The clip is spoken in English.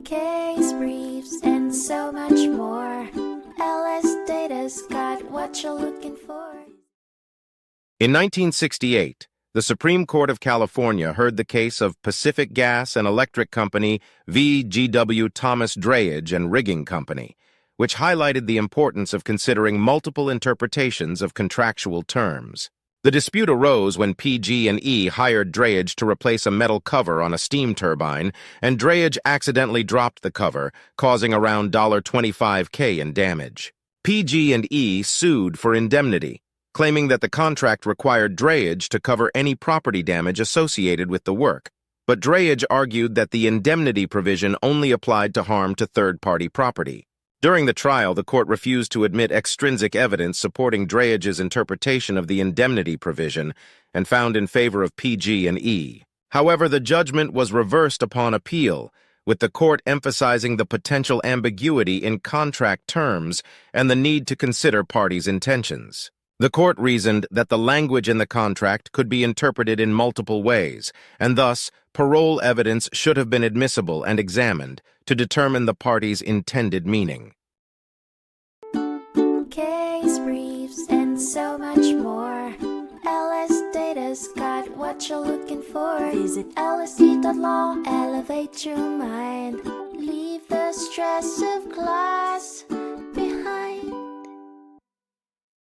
case briefs, and so much more. LSData's got what you're looking for. In 1968, the Supreme Court of California heard the case of Pacific Gas and Electric Company v. G.W. Thomas Drayage and Rigging Company, which highlighted the importance of considering multiple interpretations of contractual terms. The dispute arose when PG&E hired Drayage to replace a metal cover on a steam turbine, and Drayage accidentally dropped the cover, causing around $25,000 in damage. PG&E sued for indemnity, claiming that the contract required Drayage to cover any property damage associated with the work, but Drayage argued that the indemnity provision only applied to harm to third-party property. During the trial, the court refused to admit extrinsic evidence supporting Drayage's interpretation of the indemnity provision and found in favor of PG&E. However, the judgment was reversed upon appeal, with the court emphasizing the potential ambiguity in contract terms and the need to consider parties' intentions. The court reasoned that the language in the contract could be interpreted in multiple ways, and thus parole evidence should have been admissible and examined to determine the parties' intended meaning. Case briefs, and so much more. LSData's got what you're looking for. Visit lsd.law, elevate your mind, leave the stress of class.